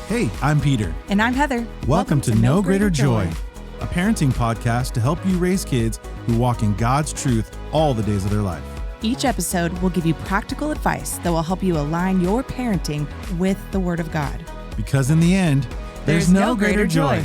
Hey, I'm Peter. And I'm Heather. Welcome to No Greater Joy, a parenting podcast to help you raise kids who walk in God's truth all the days of their life. Each episode will give you practical advice that will help you align your parenting with the Word of God. Because in the end, there's no greater joy.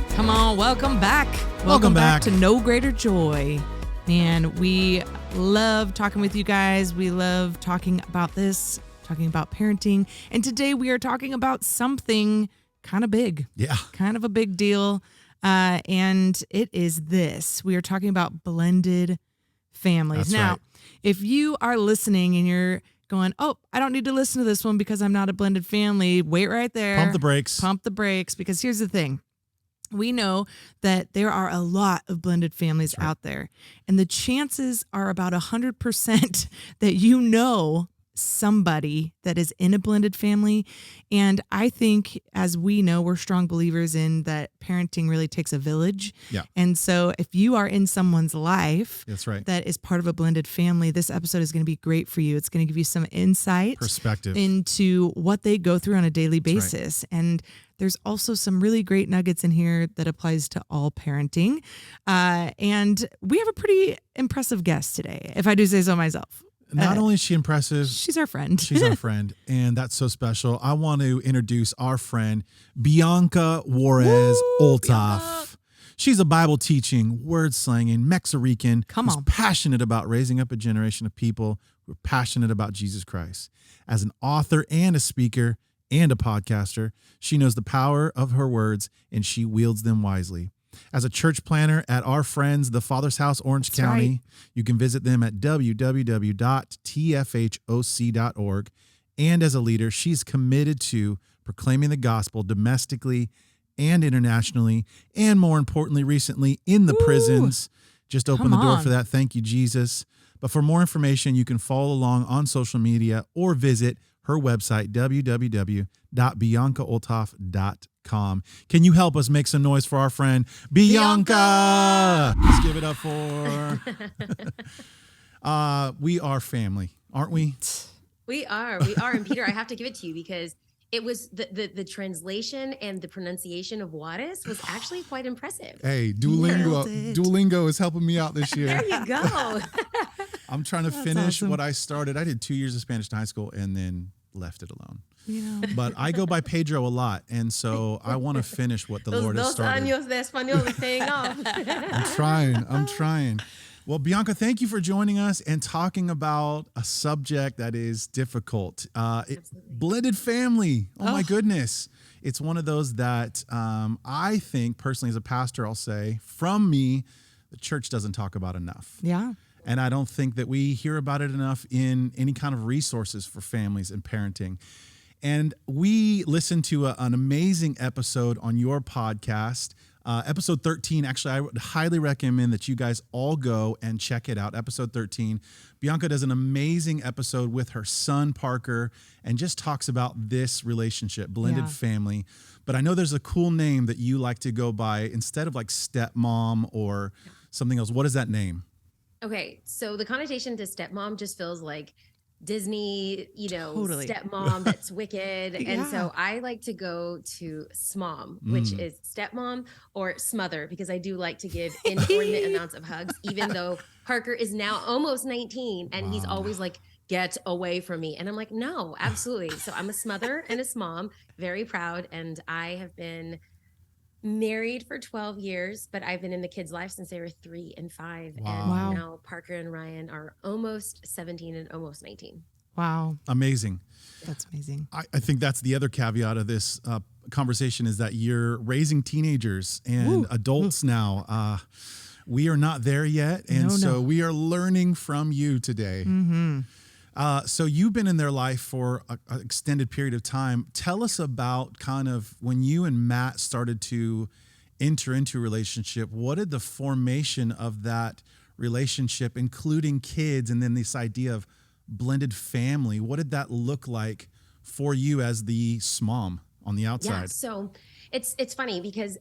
Come on, welcome back. Welcome back to No Greater Joy. Man, we love talking with you guys. We love talking about this, talking about parenting. And today we are talking about something kind of big. Yeah. Kind of a big deal. And it is this. We are talking about blended families. That's Now, right. if you are listening and you're going, oh, I don't need to listen to this one because I'm not a blended family, wait right there. Pump the brakes. Pump the brakes, because here's the thing. We know that there are a lot of blended families out there, and the chances are about 100% that you know somebody that is in a blended family. And I think, as we know, we're strong believers in that parenting really takes a village. Yeah. And so if you are in someone's life That's right. that is part of a blended family, this episode is going to be great for you. It's going to give you some insight, Perspective. into what they go through on a daily That's right. basis. And there's also some really great nuggets in here that applies to all parenting. And we have a pretty impressive guest today, if I do say so myself. Not only is she impressive, She's our friend. she's our friend, and that's so special. I want to introduce our friend, Bianca Juarez Olthoff. Bianca. She's a Bible teaching, word slanging Mexican Come who's on. passionate about raising up a generation of people who are passionate about Jesus Christ. As an author and a speaker and a podcaster, she knows the power of her words and she wields them wisely. As a church planner at our friends, the Father's House, Orange That's County, right. you can visit them at www.tfhoc.org. And as a leader, she's committed to proclaiming the gospel domestically and internationally, and more importantly, recently in the prisons. Just open the Come door on. for that. Thank you, Jesus. But for more information, you can follow along on social media or visit her website, www.biancaolthoff.com. Can you help us make some noise for our friend, Bianca? Let's give it up for we are family, aren't we? We are. And Peter, I have to give it to you because it was the translation and the pronunciation of Juarez was actually quite impressive. Hey, Nailed it. Duolingo is helping me out this year. There you go. I'm trying to finish awesome. what I started. I did 2 years of Spanish in high school and then left it alone. You know, But I go by Pedro a lot, and so I want to finish what the Lord has Dos started. años de español is paying off. I'm trying. Well, Bianca, thank you for joining us and talking about a subject that is difficult. Blended family. Oh, my goodness. It's one of those that I think personally as a pastor, I'll say, from me, the church doesn't talk about enough. yeah. And I don't think that we hear about it enough in any kind of resources for families and parenting. And we listened to an amazing episode on your podcast, episode 13. Actually, I would highly recommend that you guys all go and check it out. Episode 13. Bianca does an amazing episode with her son, Parker, and just talks about this relationship, blended Yeah. family. But I know there's a cool name that you like to go by instead of like stepmom or something else. What is that name? Okay, so the connotation to stepmom just feels like Disney, Totally. stepmom that's wicked. Yeah. And so I like to go to smom, which is stepmom or smother, because I do like to give inordinate amounts of hugs, even though Parker is now almost 19 and he's always like, get away from me. And I'm like, no, absolutely. So I'm a smother and a smom, very proud. And I have been married for 12 years, but I've been in the kids' life since they were 3 and 5. Wow. And Wow. now Parker and Ryan are almost 17 and almost 19. Wow. Amazing. That's amazing. I think that's the other caveat of this conversation is that you're raising teenagers and adults now. We are not there yet. And so we are learning from you today. Mm-hmm. So you've been in their life for an extended period of time. Tell us about kind of when you and Matt started to enter into a relationship. What did the formation of that relationship, including kids, and then this idea of blended family, what did that look like for you as the smom on the outside. Yeah, so it's funny because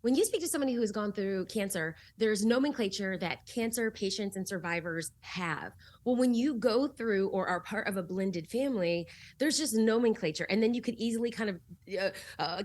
when you speak to somebody who has gone through cancer, there's nomenclature that cancer patients and survivors have. Well, when you go through or are part of a blended family, there's just nomenclature, and then you could easily kind of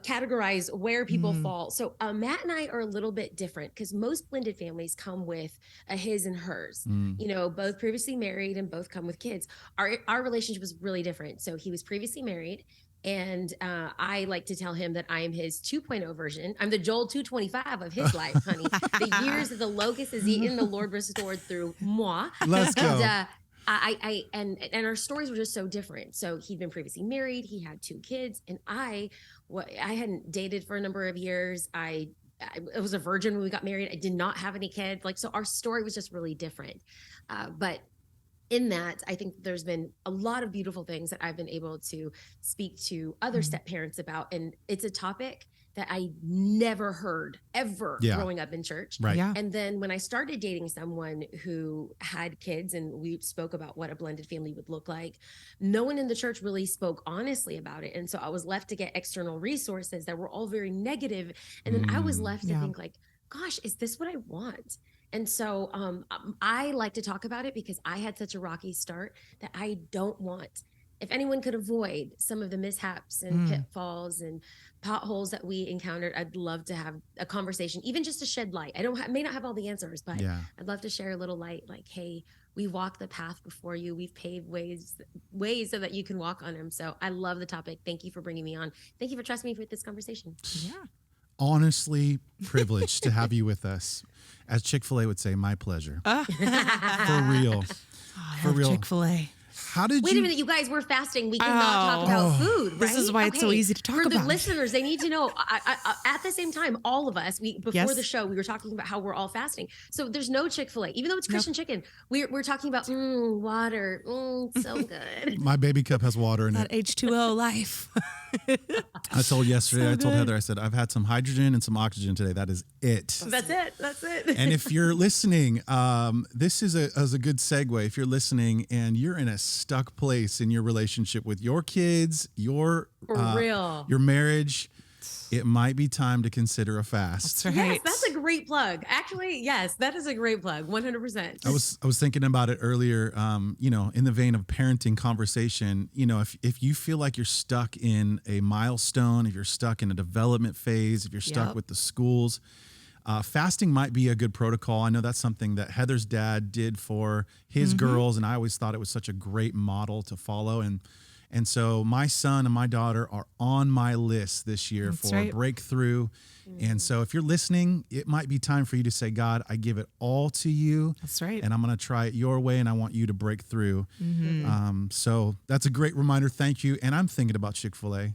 categorize where people fall. So Matt and I are a little bit different because most blended families come with a his and hers. You know, both previously married and both come with kids. Our relationship was really different. So he was previously married. And I like to tell him that I am his 2.0 version. I'm the Joel 225 of his life, honey. The years that the locust has eaten, the Lord restored through moi. Let's go. And and our stories were just so different. So he'd been previously married. He had 2 kids, and I hadn't dated for a number of years. I was a virgin when we got married. I did not have any kids. Like, so our story was just really different. But in that, I think there's been a lot of beautiful things that I've been able to speak to other step parents about. And it's a topic that I never heard ever growing up in church. Right. Yeah. And then when I started dating someone who had kids and we spoke about what a blended family would look like, no one in the church really spoke honestly about it. And so I was left to get external resources that were all very negative. And then I was left to think like, gosh, is this what I want? And so I like to talk about it because I had such a rocky start that I don't want. If anyone could avoid some of the mishaps and pitfalls and potholes that we encountered, I'd love to have a conversation, even just to shed light. I may not have all the answers, but I'd love to share a little light. Like, hey, we walked the path before you. We've paved ways so that you can walk on them. So I love the topic. Thank you for bringing me on. Thank you for trusting me with this conversation. Yeah. Honestly privileged to have you with us. As Chick-fil-A would say, my pleasure. For real. For real. Chick-fil-A. How did Wait a minute, you guys were fasting. We cannot talk about food, right? This is why it's so easy to talk For about. the listeners, they need to know. At the same time, all of us, before the show, we were talking about how we're all fasting. So there's no Chick-fil-A, even though it's Christian chicken. We're talking about water, so good. My baby cup has water in That it. H2O life. I told Heather, I said, I've had some hydrogen and some oxygen today. That is it. That's it. And if you're listening, this is a good segue. If you're listening and you're in a stuck place in your relationship with your kids, your marriage, it might be time to consider a fast. That's right. Yes, that's a great plug. Actually, yes, that is a great plug. 100%. I was thinking about it earlier, in the vein of parenting conversation, if you feel like you're stuck in a milestone, if you're stuck in a development phase, if you're stuck with the schools, fasting might be a good protocol. I know that's something that Heather's dad did for his girls, and I always thought it was such a great model to follow. And so my son and my daughter are on my list this year for a breakthrough. And so if you're listening, it might be time for you to say, God, I give it all to you. That's right. And I'm going to try it your way, and I want you to break through. So that's a great reminder. Thank you. And I'm thinking about Chick-fil-A.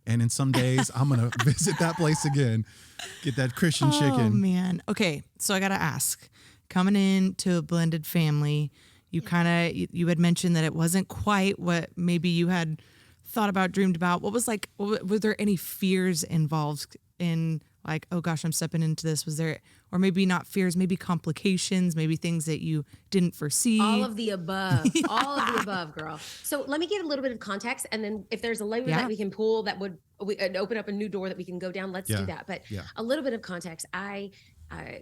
And in some days, I'm going to visit that place again, get that Christian chicken. Oh, man. Okay, so I got to ask, coming into a blended family, you had mentioned that it wasn't quite what maybe you had thought about, dreamed about. Were there any fears involved in like, oh gosh, I'm stepping into this? Was there, or maybe not fears, maybe complications, maybe things that you didn't foresee? All of the above. All of the above, girl. So let me give a little bit of context, and then if there's a lever that we can pull that would open up a new door that we can go down, let's do that. But a little bit of context. I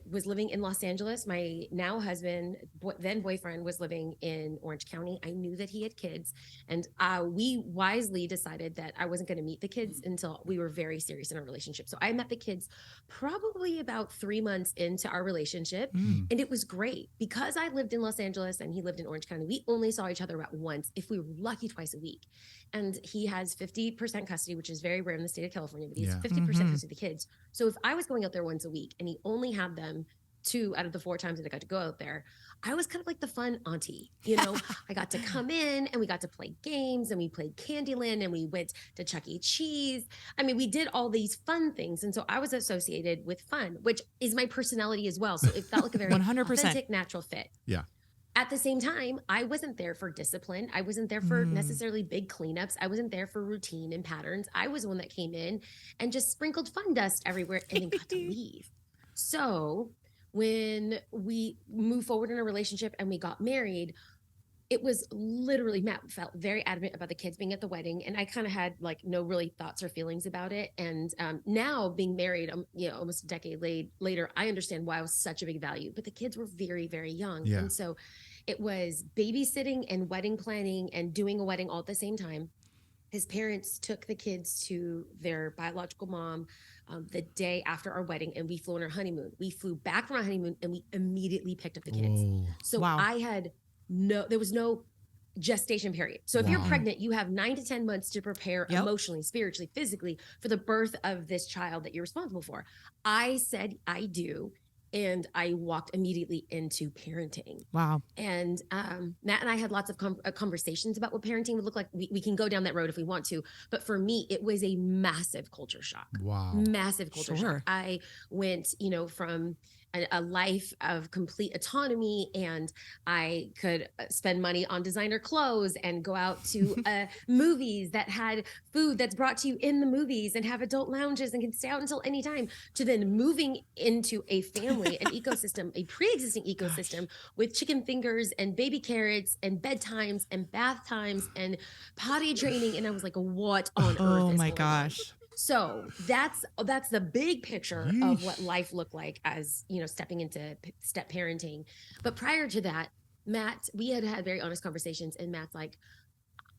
was living in Los Angeles. My now husband, then boyfriend, was living in Orange County. I knew that he had kids, and we wisely decided that I wasn't going to meet the kids until we were very serious in our relationship. So I met the kids probably about 3 months into our relationship, and it was great because I lived in Los Angeles and he lived in Orange County. We only saw each other about once, if we were lucky, twice a week. And he has 50% custody, which is very rare in the state of California, but he has 50% custody of the kids. So if I was going out there once a week and he only had them 2 out of the 4 times that I got to go out there, I was kind of like the fun auntie, I got to come in and we got to play games, and we played Candyland, and we went to Chuck E. Cheese. I mean, we did all these fun things. And so I was associated with fun, which is my personality as well. So it felt like a very 100%. authentic, natural fit. Yeah. At the same time, I wasn't there for discipline. I wasn't there for necessarily big cleanups. I wasn't there for routine and patterns. I was the one that came in and just sprinkled fun dust everywhere and then got to leave. So when we moved forward in a relationship and we got married, it was literally, Matt felt very adamant about the kids being at the wedding. And I kind of had like no really thoughts or feelings about it. And now being married, almost a decade later, I understand why it was such a big value, but the kids were very, very young. Yeah. And so it was babysitting and wedding planning and doing a wedding all at the same time. His parents took the kids to their biological mom the day after our wedding, and we flew on our honeymoon. We flew back from our honeymoon and we immediately picked up the kids. Whoa. So Wow. there was no gestation period. So if you're pregnant, you have 9 to 10 months to prepare emotionally, spiritually, physically for the birth of this child that you're responsible for. I said, I do. And I walked immediately into parenting. Wow. And Matt and I had lots of conversations about what parenting would look like. We can go down that road if we want to. But for me, it was a massive culture shock. Wow. Massive culture shock. I went, from a life of complete autonomy, and I could spend money on designer clothes and go out to movies that had food that's brought to you in the movies and have adult lounges and can stay out until any time, to then moving into a family, an ecosystem, a pre-existing ecosystem with chicken fingers and baby carrots and bedtimes and bath times and potty training. And I was like, what on earth Oh is my going gosh. on? So that's the big picture of what life looked like as, stepping into step parenting. But prior to that, Matt, we had very honest conversations, and Matt's like,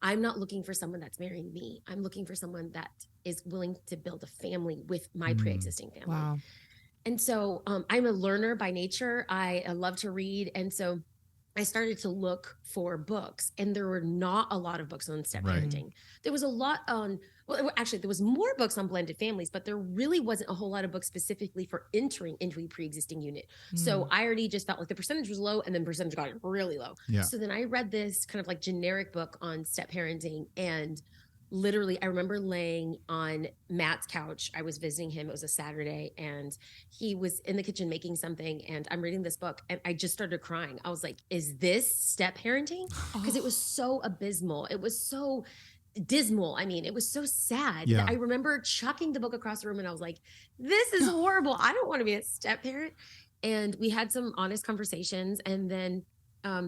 I'm not looking for someone that's marrying me. I'm looking for someone that is willing to build a family with my pre-existing family. Wow. And so I'm a learner by nature. I love to read. And so I started to look for books, and there were not a lot of books on step parenting. There was a lot on, actually, there was more books on blended families, but there really wasn't a whole lot of books specifically for entering into a pre-existing unit. So I already just felt like the percentage was low, and then percentage got really low. Yeah. So then I read this kind of like generic book on step parenting, and literally, I remember laying on Matt's couch. I was visiting him. It was a Saturday, and he was in the kitchen making something, and I'm reading this book, and I just started crying. I was like, is this step parenting? Because it was so abysmal. It was so dismal. I mean, it was so sad. Yeah. I remember chucking the book across the room, and I was like, this is horrible. I don't want to be a step parent. And we had some honest conversations, and then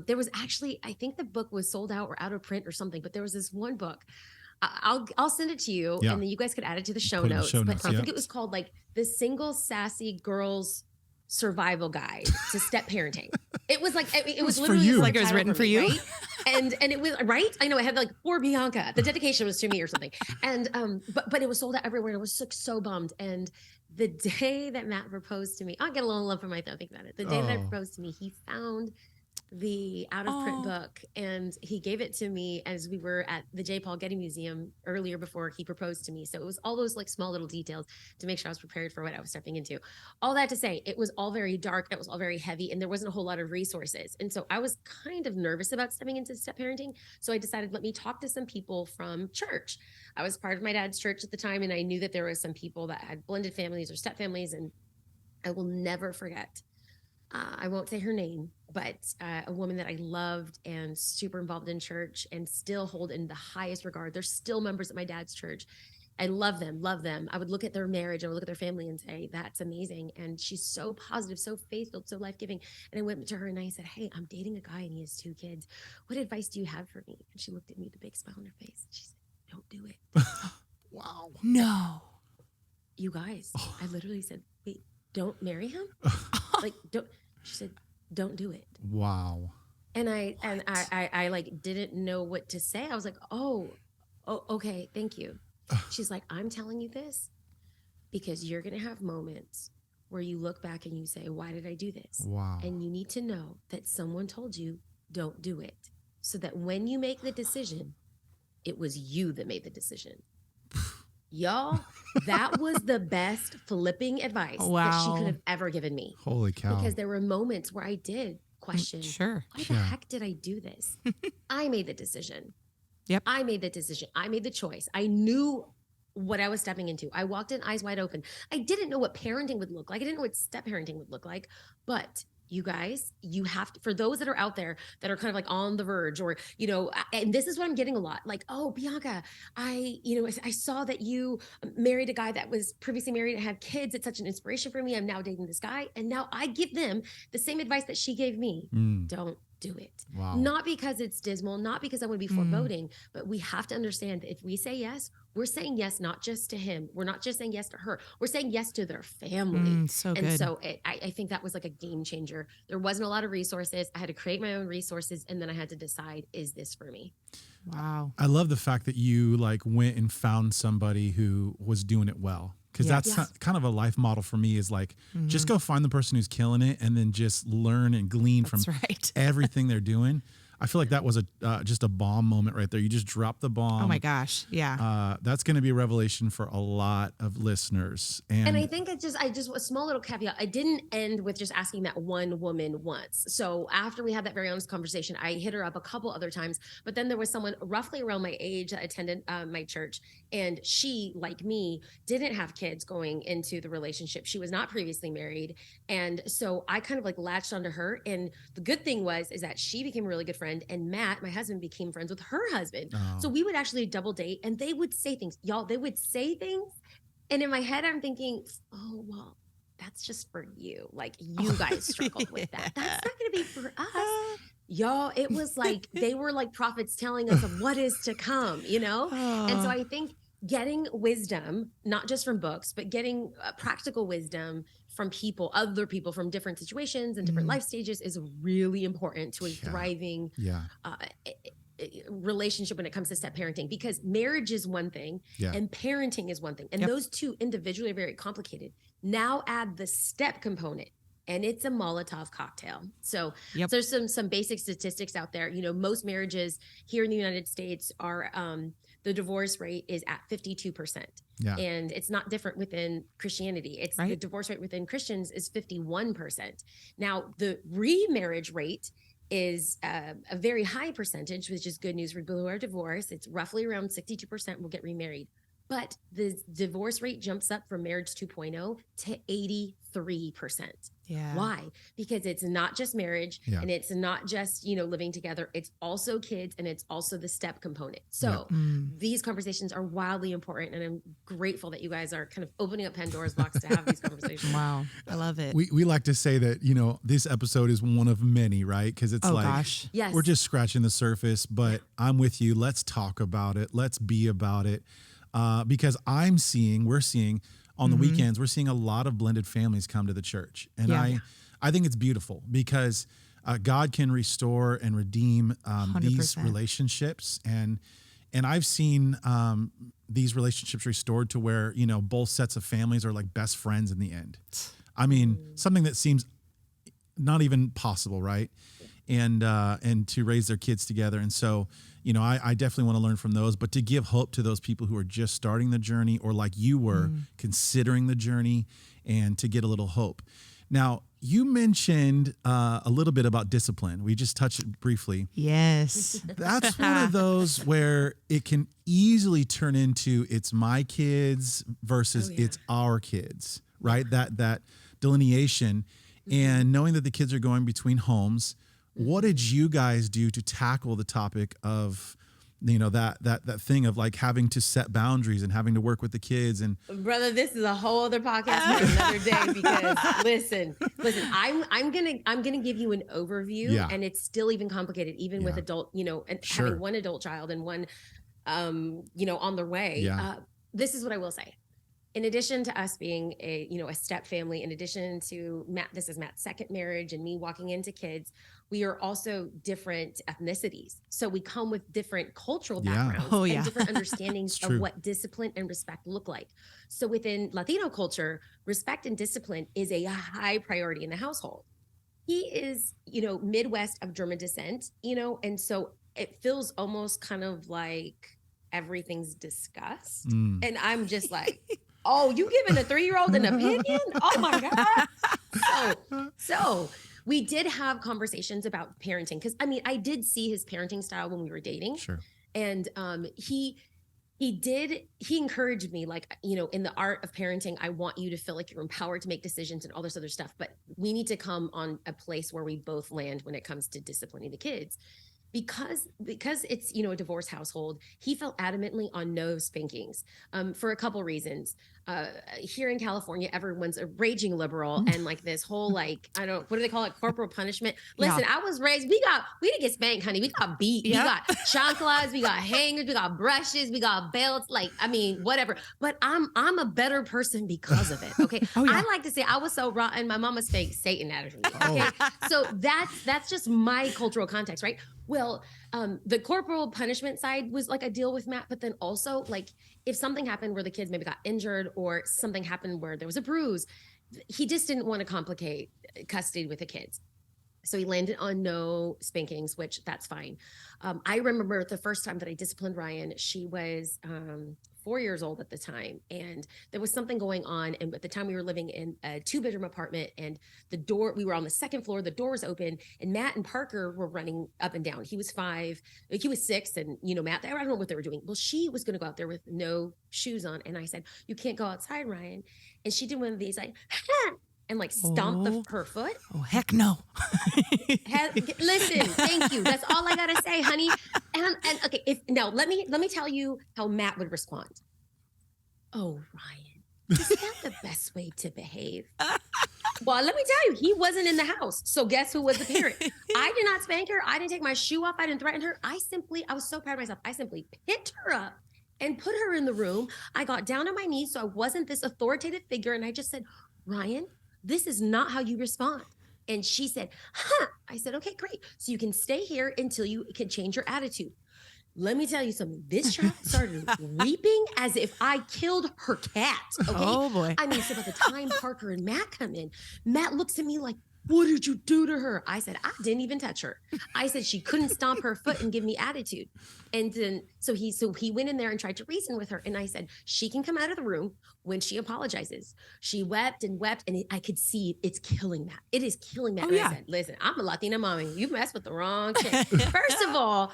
there was actually, I think the book was sold out or out of print or something, but there was this one book. I'll send it to you, and then you guys could add it to the show notes. But I think it was called like the Single Sassy Girls Survival Guide to Step Parenting. It was like, it was literally you. Like it was written for you. right? And it was right. I know, I had like, for Bianca. The dedication was to me or something. And but it was sold out everywhere, and I was so bummed. And the day that Matt proposed to me, I'll get a little love from my thumb. Think about it. The day that Matt proposed to me, he found the out of print book, and he gave it to me as we were at the J. Paul Getty Museum earlier before he proposed to me. So it was all those like small little details to make sure I was prepared for what I was stepping into. All that to say, it was all very dark. It was all very heavy, and there wasn't a whole lot of resources. And so I was kind of nervous about stepping into step parenting. So I decided, let me talk to some people from church. I was part of my dad's church at the time, and I knew that there were some people that had blended families or step families. And I will never forget, I won't say her name, but a woman that I loved and super involved in church and still hold in the highest regard. They're still members of my dad's church. I love them. I would look at their marriage, I would look at their family and say, that's amazing. And she's so positive, so faithful, so life-giving. And I went to her and I said, hey, I'm dating a guy and he has 2 kids. What advice do you have for me? And she looked at me with a big smile on her face. And she said, don't do it. Wow. No. You guys, I literally said, wait, don't marry him? Like, don't. She said, don't do it. Wow. And I like didn't know what to say. I was like, oh, okay, thank you. She's like, I'm telling you this because you're going to have moments where you look back and you say, why did I do this? Wow. And you need to know that someone told you, don't do it. So that when you make the decision, it was you that made the decision. Y'all, that was the best flipping advice that she could have ever given me. Holy cow. Because there were moments where I did question, why the heck did I do this? I made the decision. Yep. I made the decision. I made the choice. I knew what I was stepping into. I walked in eyes wide open. I didn't know what parenting would look like. I didn't know what step parenting would look like. But you guys, you have to, for those that are out there that are kind of like on the verge or, and this is what I'm getting a lot, like, oh, Bianca, I saw that you married a guy that was previously married and had kids. It's such an inspiration for me. I'm now dating this guy. And now I give them the same advice that she gave me. Don't do it. Wow. Not because it's dismal, not because I want to be foreboding, but we have to understand that if we say yes, we're saying yes, not just to him. We're not just saying yes to her. We're saying yes to their family. So and good. so I think that was like a game changer. There wasn't a lot of resources. I had to create my own resources. And then I had to decide, is this for me? Wow. I love the fact that you like went and found somebody who was doing it well. Because that's kind of a life model for me is like, just go find the person who's killing it and then just learn and glean from everything they're doing. I feel like that was just a bomb moment right there. You just dropped the bomb. Oh my gosh. Yeah. That's going to be a revelation for a lot of listeners. And I think I just a small little caveat. I didn't end with just asking that one woman once. So after we had that very honest conversation, I hit her up a couple other times, but then there was someone roughly around my age that attended my church. And she, like me, didn't have kids going into the relationship. She was not previously married. And so I kind of like latched onto her. And the good thing is that she became a really good friend. And Matt, my husband, became friends with her husband. Oh. So we would actually double date and they would say things. Y'all, they would say things. And in my head, I'm thinking, oh, well, that's just for you. Like you guys struggled with that. That's not going to be for us. Y'all, it was like they were like prophets telling us of what is to come, And so I think getting wisdom, not just from books, but getting practical wisdom from other people from different situations and different life stages is really important to a thriving relationship when it comes to step parenting, because marriage is one thing and parenting is one thing. And those two individually are very complicated. Now add the step component. And it's a Molotov cocktail. So there's some basic statistics out there. Most marriages here in the United States are the divorce rate is at 52%. Yeah. And it's not different within Christianity. It's the divorce rate within Christians is 51%. Now, the remarriage rate is a very high percentage, which is good news for people who are divorced. It's roughly around 62% will get remarried. But the divorce rate jumps up from marriage 2.0 to 83%. Yeah. Why? Because it's not just marriage and it's not just, living together. It's also kids and it's also the step component. So these conversations are wildly important. And I'm grateful that you guys are kind of opening up Pandora's box to have these conversations. Wow. I love it. We like to say that, this episode is one of many, right? Because it's Yes. we're just scratching the surface, but I'm with you. Let's talk about it. Let's be about it. Because we're seeing on the weekends, we're seeing a lot of blended families come to the church. And I think it's beautiful because God can restore and redeem these relationships. And I've seen these relationships restored to where, both sets of families are like best friends in the end. I mean, something that seems not even possible, right? And to raise their kids together. And so, I definitely want to learn from those, but to give hope to those people who are just starting the journey or like you were considering the journey and to get a little hope. Now, you mentioned a little bit about discipline. We just touched it briefly. Yes. That's one of those where it can easily turn into it's my kids versus it's our kids, right? That delineation and knowing that the kids are going between homes. What did you guys do to tackle the topic of, that thing of like having to set boundaries and having to work with the kids? And brother, this is a whole other podcast for another day because listen, I'm gonna give you an overview and it's still even complicated, even with adult, and having one adult child and one, on their way. This is what I will say. In addition to us being a step family, in addition to this is Matt's second marriage and me walking into kids, we are also different ethnicities. So we come with different cultural backgrounds and different understandings of what discipline and respect look like. So within Latino culture, respect and discipline is a high priority in the household. He is, Midwest of German descent, and so it feels almost kind of like everything's discussed. And I'm just like, oh, you giving a 3-year-old an opinion? Oh my God. So we did have conversations about parenting because I did see his parenting style when we were dating. Sure. And he he encouraged me, like, you know, in the art of parenting, I want you to feel like you're empowered to make decisions and all this other stuff, but we need to come on a place where we both land when it comes to disciplining the kids. Because it's, you know, a divorce household, he felt adamantly on no spankings, for a couple reasons. Here in California, everyone's a raging liberal, and like this whole, like, what do they call it? Corporal punishment. Listen, I was raised, we didn't get spanked, honey. We got beat. We got chanclas, we got hangers, we got brushes, we got belts. Like, I mean, whatever. But I'm a better person because of it. Okay. I like to say I was so rotten. My mama spanked Satan out of me. Okay. So that's just my cultural context, right? Well, the corporal punishment side was like a deal with Matt, but then also, like, if something happened where the kids maybe got injured or something happened where there was a bruise, he just didn't want to complicate custody with the kids. So he landed on no spankings, which that's fine. I remember the first time that I disciplined Ryan, she was 4 years old at the time. And there was something going on. And at the time we were living in a 2-bedroom apartment, and we were on the second floor, the door was open, and Matt and Parker were running up and down. He was 5, he was 6. And, you know, Matt, I don't know what they were doing. Well, she was going to go out there with no shoes on. And I said, "You can't go outside, Ryan." And she did one of these, like, ha! And like stomped her foot. Oh, heck no. Listen, thank you. That's all I gotta say, honey. And okay, let me tell you how Matt would respond. "Oh, Ryan, is that the best way to behave?" Well, let me tell you, he wasn't in the house. So guess who was the parent? I did not spank her. I didn't take my shoe off. I didn't threaten her. I was so proud of myself. I simply picked her up and put her in the room. I got down on my knees so I wasn't this authoritative figure. And I just said, "Ryan, this is not how you respond." And she said, "Huh." I said, "Okay, great. So you can stay here until you can change your attitude." Let me tell you something. This child started weeping as if I killed her cat. Okay. Oh boy. I mean, so by the time Parker and Matt come in, Matt looks at me like, "What did you do to her?" I said, "I didn't even touch her." I said she couldn't stomp her foot and give me attitude. And then so he went in there and tried to reason with her. And I said, "She can come out of the room when she apologizes." She wept and wept, and I could see it's killing Matt. It is killing Matt. Oh, and yeah. I said, "Listen, I'm a Latina mommy. You messed with the wrong chick." First of all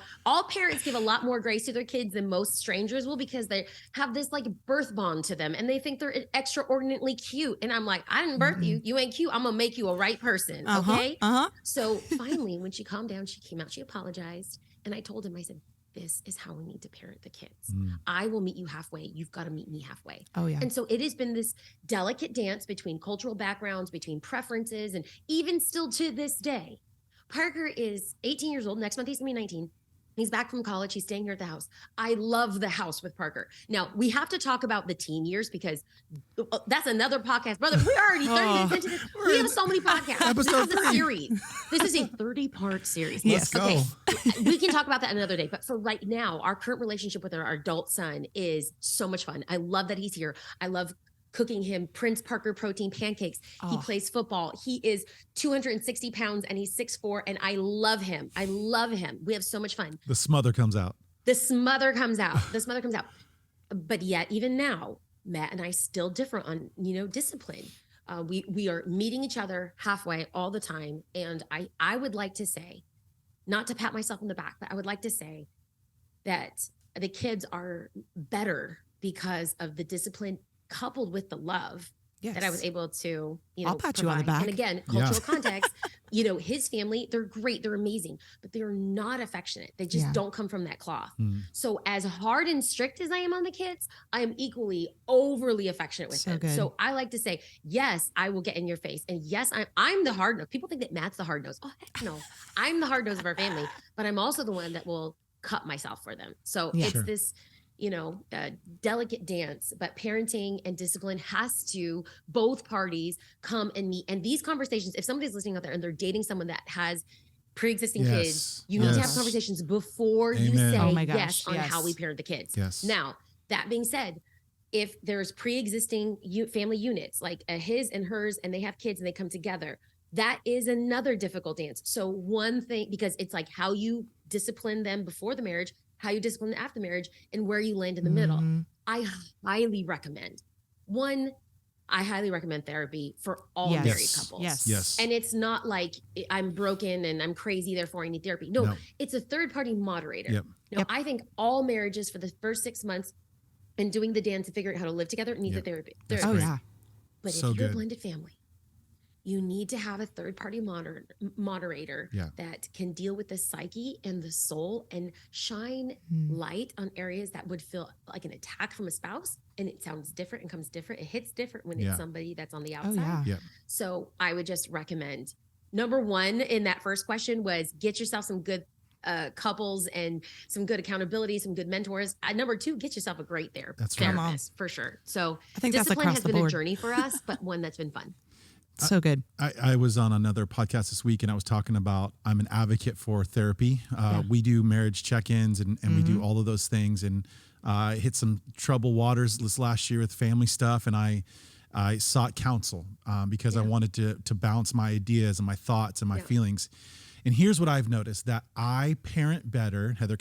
parents give a lot more grace to their kids than most strangers will, because they have this like birth bond to them, and they think they're extraordinarily cute. And I'm like, "I didn't birth you. You ain't cute. I'm gonna make you a right person." Okay. So finally, when she calmed down, she came out, she apologized. And I told him, I said, "This is how we need to parent the kids. I will meet you halfway. You've got to meet me halfway." Oh, yeah. And so it has been this delicate dance between cultural backgrounds, between preferences, and even still to this day. Parker is 18 years old. Next month, he's gonna be 19. He's back from college. He's staying here at the house. I love the house with Parker. Now, we have to talk about the teen years, because that's another podcast. Brother, we're already 30 minutes into this. We have so many podcasts. Episode This is a 3. series. This is a 30-part series. Yes. Let's Okay. We can talk about that another day. But for right now, our current relationship with our adult son is so much fun. I love that he's here. I love cooking him Prince Parker protein pancakes. He plays football. He is 260 pounds and he's 6'4", and I love him. I love him. We have so much fun. The smother comes out. The smother comes out. But yet, even now, Matt and I still differ on, discipline. We are meeting each other halfway all the time. And I would like to say, not to pat myself on the back, but I would like to say that the kids are better because of the discipline coupled with the love that I was able to, I'll pat you on the back. And again, cultural context, his family, they're great. They're amazing, but they're not affectionate. They just don't come from that cloth. So as hard and strict as I am on the kids, I am equally overly affectionate with them. Good. So I like to say, yes, I will get in your face. And yes, I'm the hard nose. People think that Matt's the hard nose. Oh, heck no. I'm the hard nose of our family, but I'm also the one that will cut myself for them. So it's this, delicate dance, but parenting and discipline has to, both parties come and meet. And these conversations, if somebody's listening out there and they're dating someone that has pre-existing kids, you need to have conversations before you say yes on how we parent the kids. Yes. Now, that being said, if there's pre-existing family units like his and hers, and they have kids and they come together, that is another difficult dance. So one thing, because it's like how you discipline them before the marriage, how you discipline them after marriage, and where you land in the middle. I highly recommend therapy for all married couples. Yes. And it's not like I'm broken and I'm crazy, therefore I need therapy. No. It's a third party moderator. Now, I think all marriages for the first 6 months and doing the dance and figuring out how to live together need the therapy. That's Oh great. yeah. But So if you're good. a blended family, you need to have a third-party moderator that can deal with the psyche and the soul and shine light on areas that would feel like an attack from a spouse. And it sounds different and comes different. It hits different when it's somebody that's on the outside. Oh yeah. Yeah. So I would just recommend, number one in that first question was get yourself some good couples and some good accountability, some good mentors. Number two, get yourself a great therapist for sure. So I think that's discipline across has the been a board. journey for us, but one that's been fun. So good. I was on another podcast this week and I was talking about I'm an advocate for therapy. We do marriage check-ins and we do all of those things. And I hit some troubled waters this last year with family stuff. And I sought counsel because I wanted to bounce my ideas and my thoughts and my feelings. And here's what I've noticed, that I parent better. Heather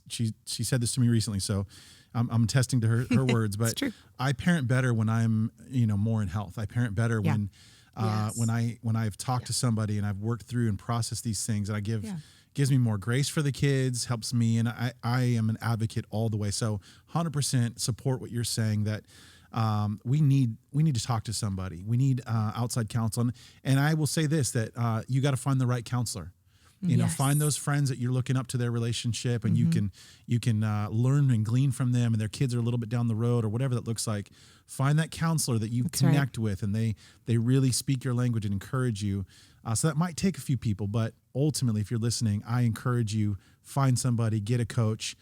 she said this to me recently, so I'm testing to her words, but true. I parent better when I'm, more in health. I parent better when I've talked to somebody and I've worked through and processed these things, and I gives me more grace for the kids, helps me, and I am an advocate all the way. So 100% support what you're saying, that we need to talk to somebody. We need outside counsel, and I will say this, that you got to find the right counselor. Find those friends that you're looking up to their relationship, and you can learn and glean from them, and their kids are a little bit down the road or whatever that looks like. Find that counselor that you connect with, and they really speak your language and encourage you. So that might take a few people, but ultimately, if you're listening, I encourage you, find somebody, get a coach.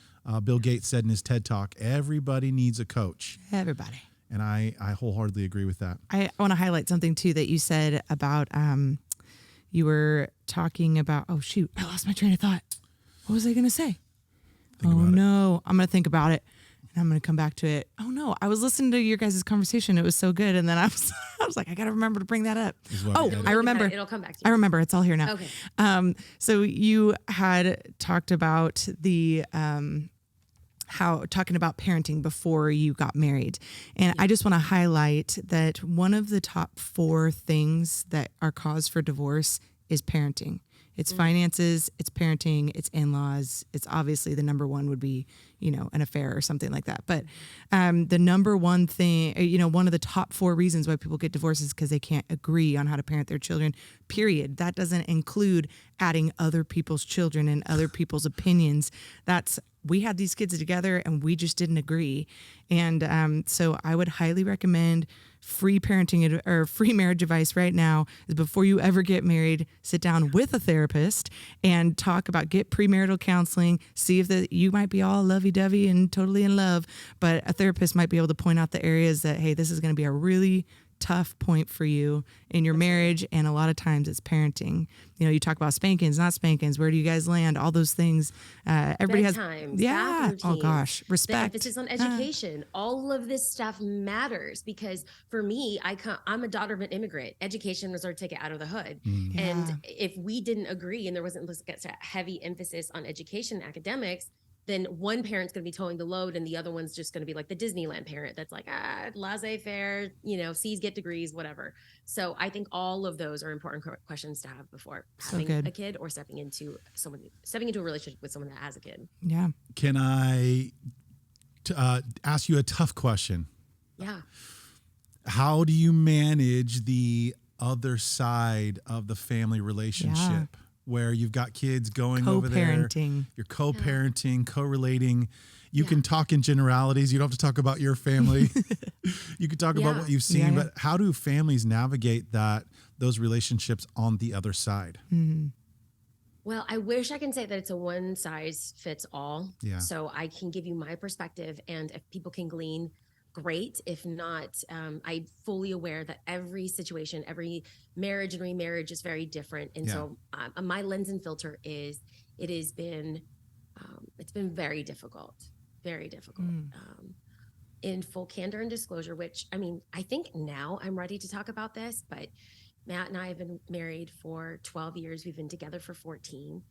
Bill Gates said in his TED Talk, everybody needs a coach. Everybody. And I wholeheartedly agree with that. I want to highlight something too that you said about you were talking about, oh shoot, I lost my train of thought. What was I going to say? I'm going to think about it and I'm going to come back to it. Oh no, I was listening to your guys' conversation. It was so good. And then I was like, I got to remember to bring that up. Oh, I remember. It'll come back to you. I remember. It's all here now. Okay. So you had talked about the, talking about parenting before you got married. And I just want to highlight that one of the top 4 things that are cause for divorce is parenting. It's finances, it's parenting, it's in-laws. It's obviously the number one would be, an affair or something like that. But the number one thing, one of the top 4 reasons why people get divorced is because they can't agree on how to parent their children, period. That doesn't include adding other people's children and other people's opinions. We had these kids together and we just didn't agree. And so I would highly recommend free parenting or free marriage advice right now is before you ever get married, sit down with a therapist and get premarital counseling, see if you might be all lovey-dovey and totally in love, but a therapist might be able to point out the areas that, hey, this is going to be a really tough point for you in your marriage. And a lot of times it's parenting. You talk about spankings, not spankings. Where do you guys land? All those things. Everybody Bedtimes, has, bath oh routines, gosh, respect. The emphasis on education. All of this stuff matters because for me, I'm a daughter of an immigrant. Education was our ticket out of the hood. And if we didn't agree and there wasn't a heavy emphasis on education and academics, then one parent's going to be towing the load and the other one's just going to be like the Disneyland parent that's like, laissez-faire, C's get degrees, whatever. So I think all of those are important questions to have before having a kid or stepping into a relationship with someone that has a kid. Yeah. Can I ask you a tough question? Yeah. How do you manage the other side of the family relationship? Where you've got kids going over there, you're co-parenting, co-relating. You can talk in generalities. You don't have to talk about your family. You can talk about what you've seen, but how do families navigate those relationships on the other side? Mm-hmm. Well, I wish I can say that it's a one size fits all. Yeah. So I can give you my perspective, and if people can glean, great. If not, I'm fully aware that every situation, every marriage and remarriage is very different. And so my lens and filter is, it's been very difficult, very difficult. In full candor and disclosure, which, I think now I'm ready to talk about this, but Matt and I have been married for 12 years. We've been together for 14.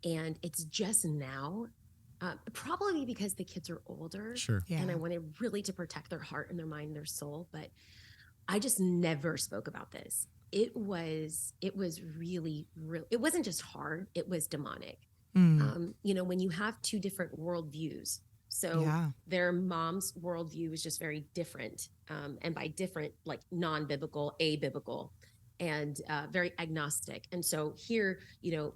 And it's just now, probably because the kids are older. Sure. And I wanted really to protect their heart and their mind and their soul. But I just never spoke about this. It was really, it wasn't just hard. It was demonic. When you have 2 different worldviews, So Yeah. their mom's worldview is just very different. And by different, like non-biblical, abiblical, and very agnostic. And so here,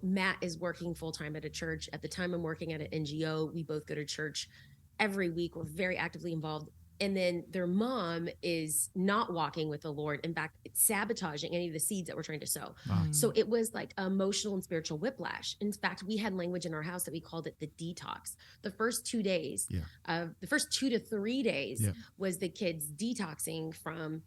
Matt is working full-time at a church. At the time I'm working at an NGO, we both go to church every week. We're very actively involved. And then their mom is not walking with the Lord. In fact, it's sabotaging any of the seeds that we're trying to sow. Wow. So it was like emotional and spiritual whiplash. In fact, we had language in our house that we called it the detox. The first 2 days, the first 2 to 3 days was the kids detoxing from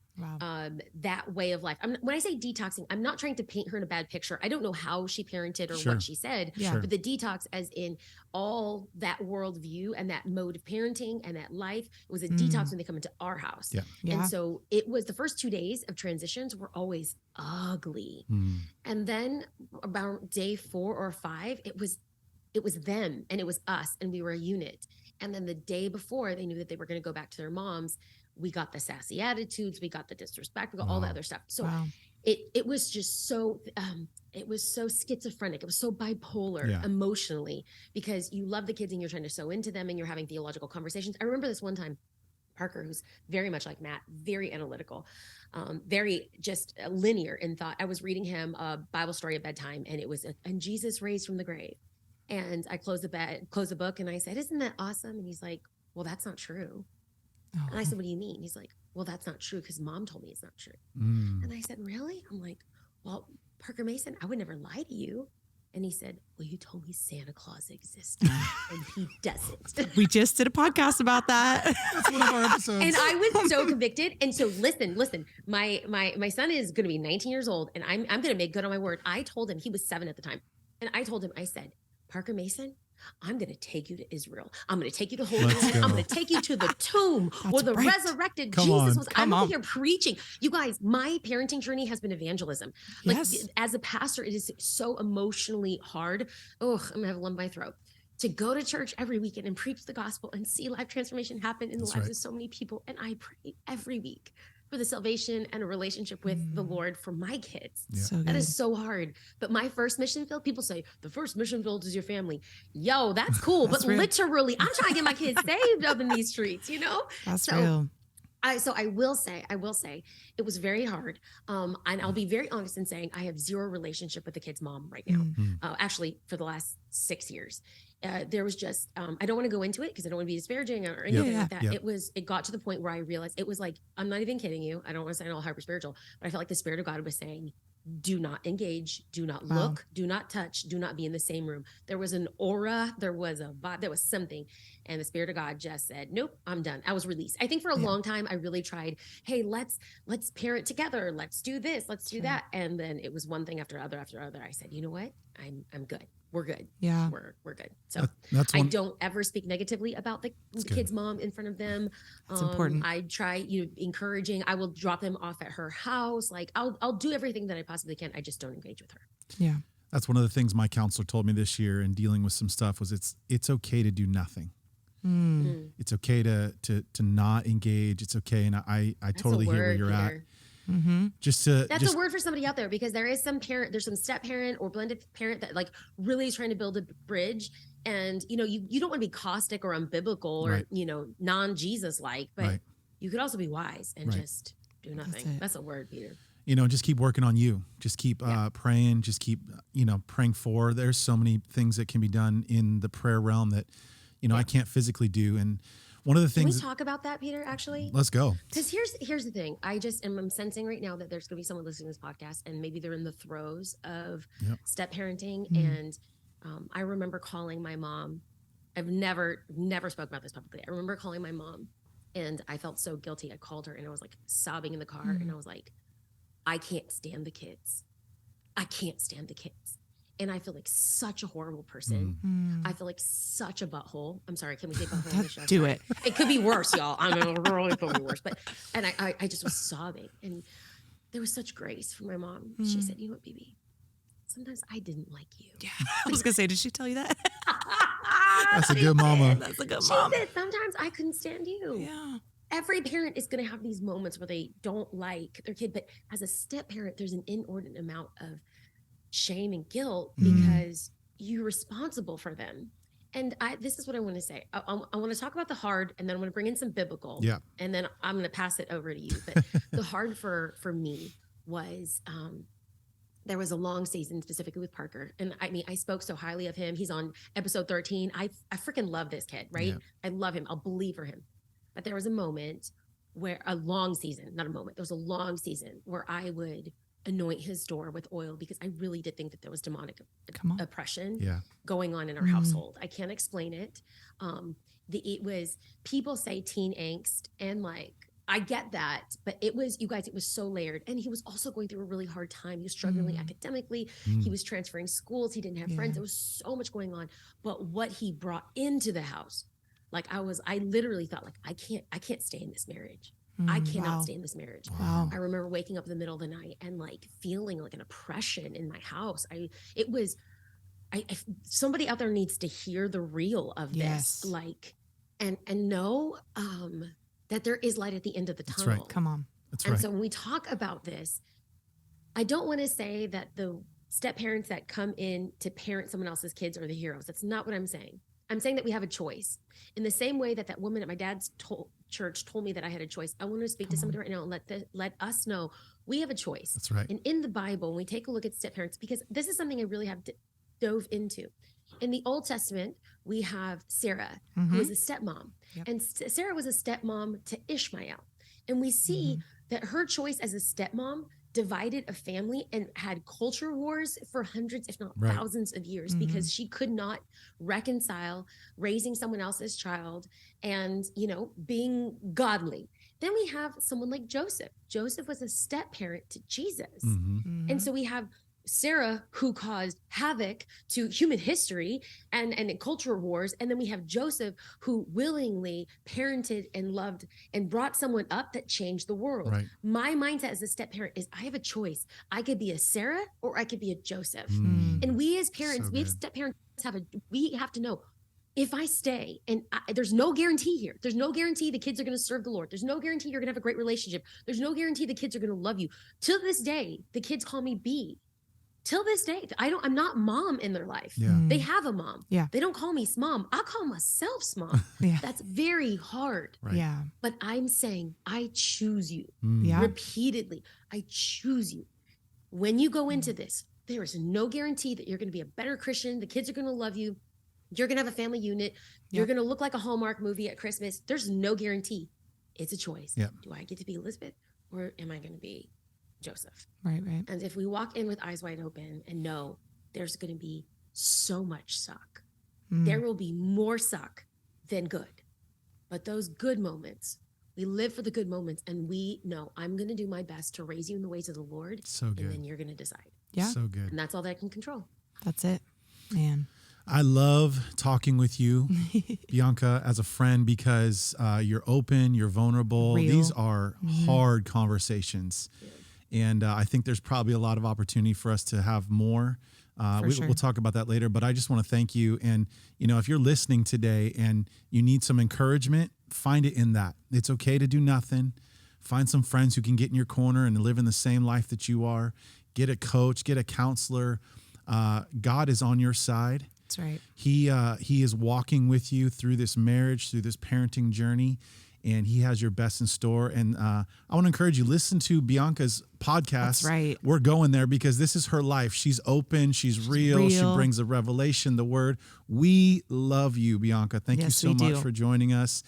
that way of life. When I say detoxing, I'm not trying to paint her in a bad picture. I don't know how she parented or what she said, but the detox as in all that worldview and that mode of parenting and that life, it was a detox when they come into our house. And so it was the first 2 days of transitions were always ugly. And then about day 4 or 5, it was them and it was us and we were a unit. And then the day before they knew that they were going to go back to their moms, we got the sassy attitudes, we got the disrespect, we got all the other stuff. So it was just so, it was so schizophrenic. It was so bipolar emotionally because you love the kids and you're trying to sow into them and you're having theological conversations. I remember this one time, Parker, who's very much like Matt, very analytical, very just linear in thought. I was reading him a Bible story at bedtime and it was, and Jesus raised from the grave. And I closed the book and I said, isn't that awesome? And he's like, well, that's not true. And I said, what do you mean? He's like, well, that's not true because mom told me it's not true. And I said, really? I'm like, well, Parker Mason, I would never lie to you. And he said, well, you told me Santa Claus existed and he doesn't. We just did a podcast about that. That's one of our episodes. And I was so convicted. And so listen, my son is going to be 19 years old and I'm going to make good on my word. I told him, he was 7 at the time. And I told him, I said, Parker Mason, I'm going to take you to Israel. I'm going to take you to Holy Land. I'm going to take you to the tomb where the resurrected Jesus was. I'm over here preaching. You guys, my parenting journey has been evangelism. Like as a pastor, it is so emotionally hard. Oh, I'm going to have a lump in my throat. To go to church every weekend and preach the gospel and see life transformation happen in the lives of so many people. And I pray every week for the salvation and a relationship with the Lord for my kids. That is so hard. But my first mission field, people say, the first mission field is your family. Yo, that's cool. But literally, I'm trying to get my kids saved up in these streets, That's real. So I will say it was very hard. And I'll be very honest in saying I have zero relationship with the kid's mom right now. Actually, for the last 6 years. There was just, I don't want to go into it because I don't want to be disparaging or anything like that. It got to the point where I realized it was like, I'm not even kidding you. I don't want to sound all hyper spiritual, but I felt like the Spirit of God was saying, do not engage, do not look, do not touch, do not be in the same room. There was an aura, there was a vibe, there was something. And the Spirit of God just said, nope, I'm done. I was released. I think for a long time, I really tried, hey, let's parent together. Let's do this, let's do that. And then it was one thing after other. I said, you know what? I'm good. We're good. Yeah. We're good. So I don't ever speak negatively about the kid's mom in front of them. That's important. I try, encouraging. I will drop them off at her house. Like I'll do everything that I possibly can. I just don't engage with her. Yeah. That's one of the things my counselor told me this year in dealing with some stuff was it's okay to do nothing. It's okay to not engage. It's okay. And I totally hear where you're at. That's a word for somebody out there because there is some parent, there's some step parent or blended parent that like really is trying to build a bridge. And, you don't want to be caustic or unbiblical or, non-Jesus like, but you could also be wise and just do nothing. That's a word, Peter. Just keep working on you. Just keep praying. Just keep, praying for. There's so many things that can be done in the prayer realm that, I can't physically do. And one of the things. Can we talk about that, Peter, actually? Let's go. Because here's the thing. I'm sensing right now that there's going to be someone listening to this podcast and maybe they're in the throes of step parenting. And I remember calling my mom. I've never spoke about this publicly. I remember calling my mom and I felt so guilty. I called her and I was like sobbing in the car and I was like, I can't stand the kids. I can't stand the kids. And I feel like such a horrible person. I feel like such a butthole. I'm sorry. Can we say butthole on the show? Do it. It could be worse, y'all. I mean, it really could be worse. And I just was sobbing. And there was such grace from my mom. She said, you know what, BB? Sometimes I didn't like you. Yeah. I was going to say, did she tell you that? That's a good mama. That's a good she mom. said, sometimes I couldn't stand you. Yeah. Every parent is going to have these moments where they don't like their kid. But as a step parent, there's an inordinate amount of shame and guilt because you're responsible for them. And this is what I want to say. I want to talk about the hard, and then I want to bring in some biblical. Yeah. And then I'm going to pass it over to you. But the hard for me was there was a long season specifically with Parker. And I mean, I spoke so highly of him. He's on episode 13. I freaking love this kid, right? Yeah. I love him. I'll believe for him. But there was a moment where there was a long season where I would anoint his door with oil because I really did think that there was demonic oppression going on in our household. I can't explain it. It was, people say teen angst, and like, I get that, but it was so layered. And he was also going through a really hard time. He was struggling academically. He was transferring schools. He didn't have friends. There was so much going on. But what he brought into the house, like I literally thought like, I can't stay in this marriage. I cannot stay in this marriage. Wow. I remember waking up in the middle of the night and like feeling like an oppression in my house. Somebody out there needs to hear the real of this, like, and know that there is light at the end of the tunnel. That's right. Come on. That's and right. so when we talk about this, I don't want to say that the step parents that come in to parent someone else's kids are the heroes. That's not what I'm saying. I'm saying that we have a choice. In the same way that woman at my dad's church told me that I had a choice, I want to speak to somebody right now and let us know we have a choice. That's right. And in the Bible, when we take a look at step parents, because this is something I really have dove into. In the Old Testament, we have Sarah, who is a stepmom. Yep. And Sarah was a stepmom to Ishmael. And we see that her choice as a stepmom divided a family and had culture wars for hundreds, if not thousands of years, because she could not reconcile raising someone else's child and, being godly. Then we have someone like Joseph. Joseph was a step parent to Jesus. And so we have Sarah, who caused havoc to human history and cultural wars. And then we have Joseph, who willingly parented and loved and brought someone up that changed the world. Right. My mindset as a step parent is I have a choice. I could be a Sarah or I could be a Joseph. And we as parents, we as step parents we have to know, if I stay and there's no guarantee here. There's no guarantee the kids are going to serve the Lord. There's no guarantee you're going to have a great relationship. There's no guarantee the kids are going to love you. To this day, the kids call me B. Till this day, I'm not mom in their life. Yeah. They have a mom. Yeah. They don't call me smom. I call myself smom. That's very hard. Right. Yeah. But I'm saying I choose you Yeah. repeatedly. I choose you. When you go into this, there is no guarantee that you're going to be a better Christian. The kids are going to love you. You're going to have a family unit. You're going to look like a Hallmark movie at Christmas. There's no guarantee. It's a choice. Yep. Do I get to be Elizabeth or am I going to be Joseph? Right. And if we walk in with eyes wide open and know there's going to be so much suck, there will be more suck than good. But those good moments, we live for the good moments, and we know I'm going to do my best to raise you in the ways of the Lord. So good. And then you're going to decide. Yeah. So good. And that's all that I can control. That's it, man. I love talking with you, Bianca, as a friend, because you're open, you're vulnerable. Real. These are hard conversations. And I think there's probably a lot of opportunity for us to have more. We'll talk about that later, but I just want to thank you. And, if you're listening today and you need some encouragement, find it in that. It's okay to do nothing. Find some friends who can get in your corner and live in the same life that you are. Get a coach, get a counselor. God is on your side. That's right. He is walking with you through this marriage, through this parenting journey, and he has your best in store. And I want to encourage you, listen to Bianca's podcast. That's right. We're going there because this is her life. She's open. She's real. She brings the revelation, the word. We love you, Bianca. Thank you so much for joining us.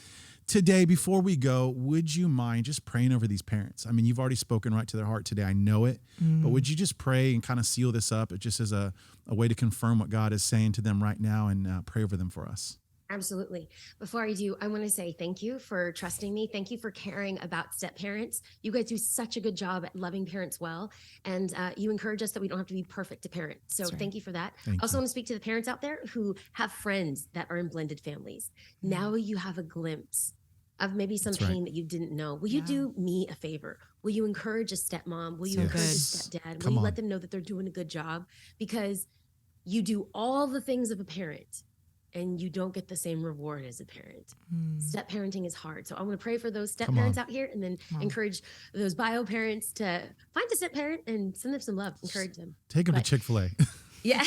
Today, before we go, would you mind just praying over these parents? I mean, you've already spoken right to their heart today. I know it. But would you just pray and kind of seal this up? It just as a way to confirm what God is saying to them right now, and pray over them for us. Absolutely. Before I do, I want to say thank you for trusting me. Thank you for caring about step parents. You guys do such a good job at loving parents well. And you encourage us that we don't have to be perfect to parent. So thank you for that. I also want to speak to the parents out there who have friends that are in blended families. Now you have a glimpse of maybe some pain that you didn't know. Will you do me a favor? Will you encourage a stepmom? Will you encourage a stepdad? Will you let them know that they're doing a good job? Because you do all the things of a parent and you don't get the same reward as a parent. Step parenting is hard. So I want to pray for those step parents out here, and then encourage those bio parents to find a step parent and send them some love, encourage them. Take them to Chick-fil-A. Yeah.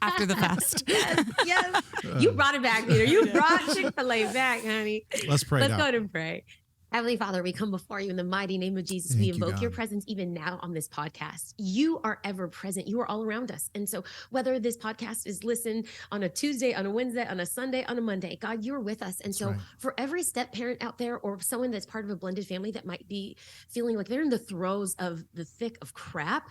After the fast. Yes. You brought it back, Peter. You brought Chick-fil-A back, honey. Let's pray. Let's go ahead and pray. Heavenly Father, we come before you in the mighty name of Jesus. Thank We you, invoke your God. presence even now on this podcast. You are ever present. You are all around us. And so whether this podcast is listened on a Tuesday, on a Wednesday, on a Sunday, on a Monday, God, you're with us. And That's so right. for every step parent out there or someone that's part of a blended family that might be feeling like they're in the throes of the thick of crap,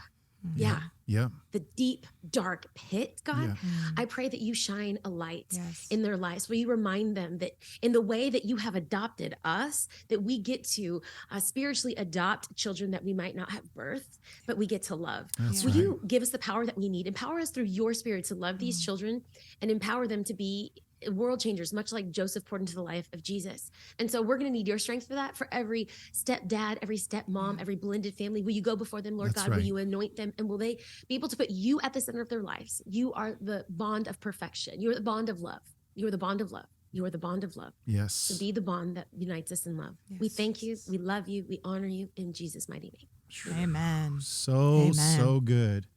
yeah, Yep. the deep, dark pit, God, Yeah. I pray that you shine a light Yes. in their lives. Will you remind them that in the way that you have adopted us, that we get to spiritually adopt children that we might not have birthed, but we get to love. That's Will right. you give us the power that we need? Empower us through your spirit to love these children and empower them to be world changers, much like Joseph poured into the life of Jesus. And so we're going to need your strength for that, for every stepdad, every stepmom, every blended family. Will you go before them, Lord That's God? right. Will you anoint them? And will they be able to put you at the center of their lives? You are the bond of perfection. You are the bond of love. You are the bond of love. You are the bond of love. Yes. So be the bond that unites us in love. We Yes. thank you. We love you. We honor you in Jesus' mighty name. Amen. So Amen. good.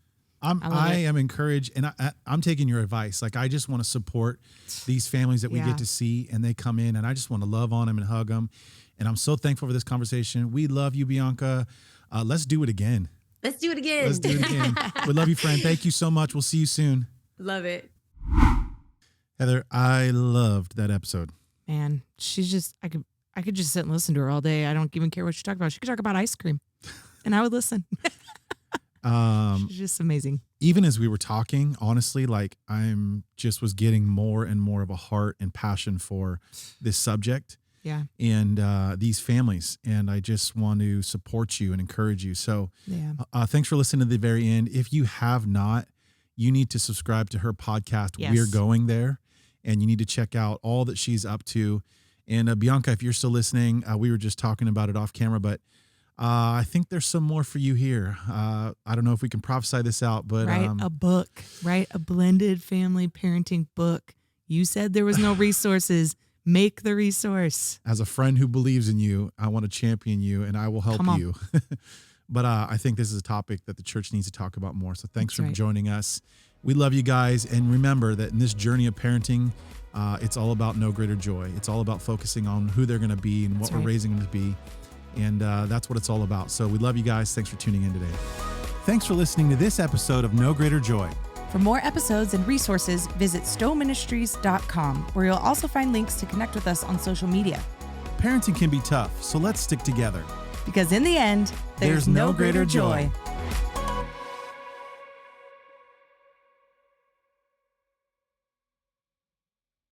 I love I it. am encouraged, and I'm taking your advice. Like, I just want to support these families that we Yeah. get to see, and they come in, and I just want to love on them and hug them. And I'm so thankful for this conversation. We love you, Bianca. Let's do it again. Let's do it again. Let's do it again. We love you, friend. Thank you so much. We'll see you soon. Love it. Heather, I loved that episode. Man, she's just, I could just sit and listen to her all day. I don't even care what she talked about. She could talk about ice cream and I would listen. She's just amazing. Even as we were talking, honestly, like, I'm just was getting more and more of a heart and passion for this subject Yeah. and these families. And I just want to support you and encourage you. So Yeah. thanks for listening to the very end. If you have not, you need to subscribe to her podcast. Yes. We're Going There. And you need to check out all that she's up to. And Bianca, if you're still listening, we were just talking about it off camera, but I think there's some more for you here. I don't know if we can prophesy this out, but Write a book, right? A blended family parenting book. You said there was no resources. Make the resource. as a friend who believes in you, I want to champion you and I will help Come on. you. But I think this is a topic that the church needs to talk about more. So thanks That's for right. joining us. We love you guys. And remember that in this journey of parenting, it's all about no greater joy. It's all about focusing on who they're going to be and what That's we're right. raising them to be. And that's what it's all about. So we love you guys. Thanks for tuning in today. Thanks for listening to this episode of No Greater Joy. For more episodes and resources, visit stowministries.com, where you'll also find links to connect with us on social media. Parenting can be tough, so let's stick together. Because in the end, there's no greater joy.